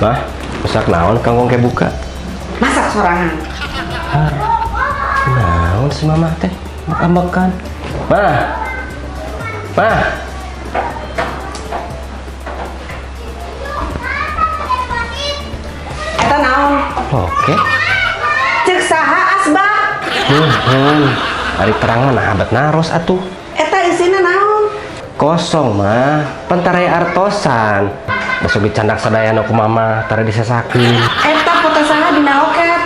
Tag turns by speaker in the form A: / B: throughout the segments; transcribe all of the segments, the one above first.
A: Mah, masak naon kangkung ke buka?
B: Masak sorangan.
A: Har. Naon si mama teh? Makan. Mah. Mah.
B: Eta naon?
A: Oke.
B: Cek saha asbak?
A: Hari terang mana habat naros atuh.
B: Eta isina naon?
A: Kosong mah, pentaraya artosan. Besok dicandak sadayana ku mama, tara disasakeun.
B: Eta foto saha dina oket?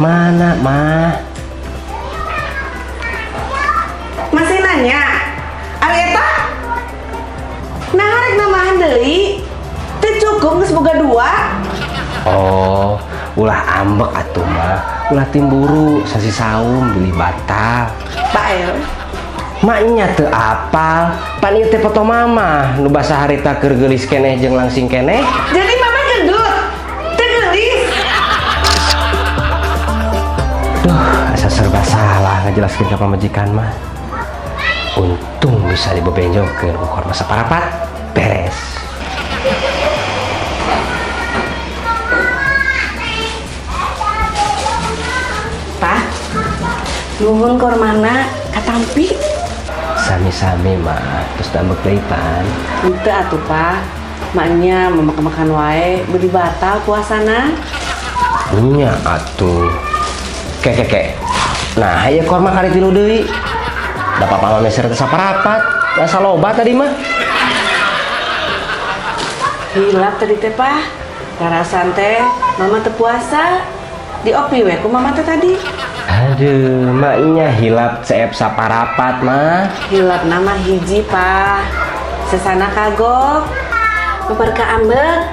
A: Mana mah?
B: Masih nanya? Ari eta? Nah harek nambahan deui. Teu cukup geus boga 2.
A: Oh, ulah ambek atuh mah. Ulah timburu sasi saum beli batal.
B: Bae.
A: Maknya teu apal, pan ieu teh foto mama nu basa harita keur geulis keneh jeung langsing keneh.
B: Jadi mama gendut. Teu geulis.
A: Duh, asa serba salah ngajelaskeun ka pamajikan mah. Untung bisa dibebenjongkeun ukor masa parapat. Beres.
B: Pak, nuhun kormana katampi.
A: Sami-sami mah, terus tambah kelipan.
B: Henteu atuh Pak. Maknya makan wae beli batal puasana.
A: Nya atuh. Kek. Nah, aya korma kali 3 deui. Da papa mah meser teh saparapat. Asa loba tadi mah.
B: Hilap tadi teh Pak. Rarasan teh mama teu puasa. Diopi we ku mama teh tadi.
A: Aduh, maknya hilap seep saparapat mah.
B: Hilap nama hiji Pak. Sesana kagok. Memperka ambek.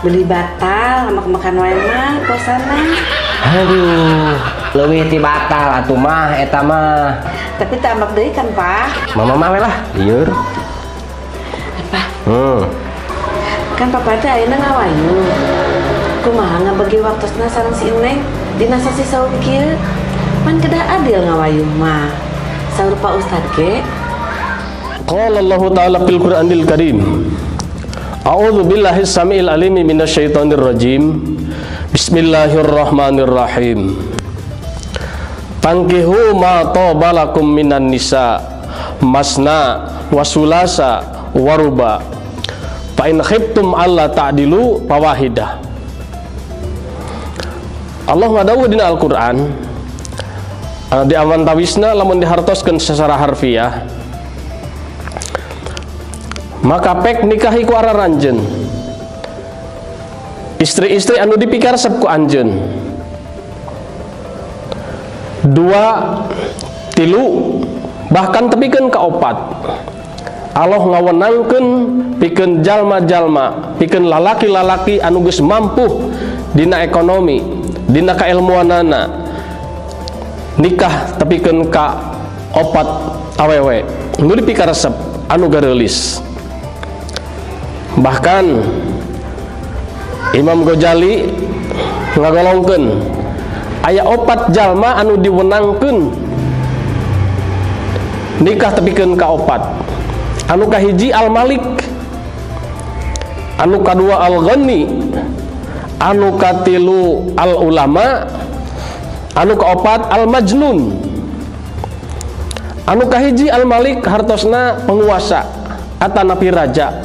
B: Beli batal sama makan wae mah puasana.
A: Aduh, leuwih ti batal atuh mah eta mah.
B: Tapi teu ambek deui kan Pak.
A: Mama mah we lah, lieur.
B: Pak,
A: Hmm.
B: kan papa teh ayeuna ngawayu. Kumaha ngabagi waktosna sareng si Neng dina sasi saur kieu? Pan kedah adil ngawayu mah. Saur Pak Ustad ge.
C: Qala Allah Ta'ala fil Qur'anil Karim. A'udzu billahi samiil alim minasyaitonir rajim. Bismillahirrahmanirrahim. Fankihu ma tabalakum minan nisa masna wa sulasa wa ruba. Fa in khiftum alla ta'dilu fawahidah. Allah ngadawuh dina Al-Qur'an di awan tawisna lamun dihartoskeun secara harfiah maka pek nikahi ku araranjeun istri-istri anu dipikaresep ku anjeun 2, 3 bahkan tepikeun ka 4 Allah ngawenangkeun pikeun jalma-jalma pikeun lalaki-lalaki anu geus mampu dina ekonomi dina kailmuanana nikah tepikeun ka 4 awewe nu dipikaresep anu gareulis. Bahkan Imam Ghazali ngagolongkeun aya 4 jalma anu diwenangkeun nikah tepikeun ka 4. Anu kahiji Al-Malik, anu kadua Al-Ghani, anu katilu Al-Ulama, anu kaopat Al-Majnun. Anu kahiji Al-Malik hartosna penguasa atanapi raja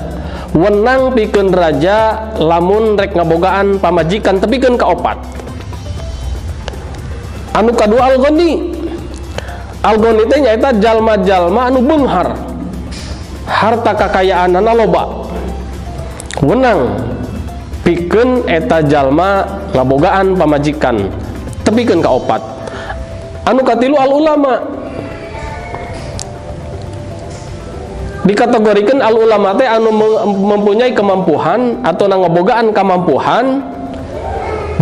C: wenang pikeun raja lamun rek ngabogaan pamajikan tepikeun ka 4. Anu kadua Al-Ghani. Al-Ghani teh nyaeta jalma-jalma anu beunghar harta kakayaanana loba wenang pikeun eta jalma ngabogaan pamajikan tepikeun ka 4. Anu katilu Al-Ulama. Dikategorikeun Al-Ulama teh anu mempunyai kemampuan atau ngabogaan kemampuan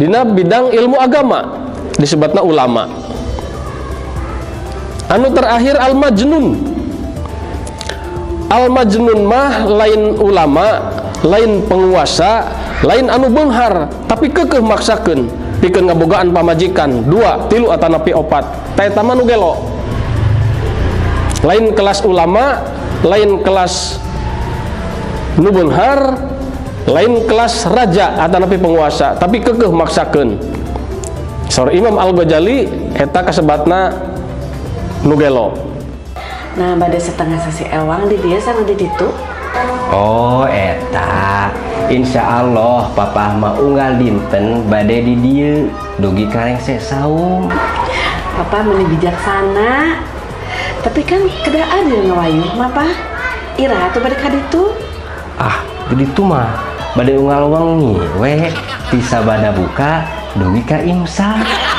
C: dina bidang ilmu agama disebutna ulama. Anu terakhir Al-Majnun. Al-Majnun mah lain ulama, lain penguasa, lain anu beunghar tapi keukeuh maksakeun pikeun ngabogaan pamajikan 2, 3 atanapi 4. Ta eta mah nu gelo. Lain kelas ulama, lain kelas nu beunghar, lain kelas raja atanapi penguasa tapi kekeh maksakeun. Saur Imam Al-Ghazali eta kasebatna nugelo.
B: Nah bade setengah sasi ewang di dia sama di ditu.
A: Oh eta, insya Allah papa mah unggal dinten bade di dieu dugi karengse saum.
B: Papa meni bijaksana. Tapi kan kedah adil ngawayuh mah pa. Ira tuh bade ka ditu.
A: Ah, jadi tuh mah bade unggal wangi we ti sabada buka dugi ka imsak.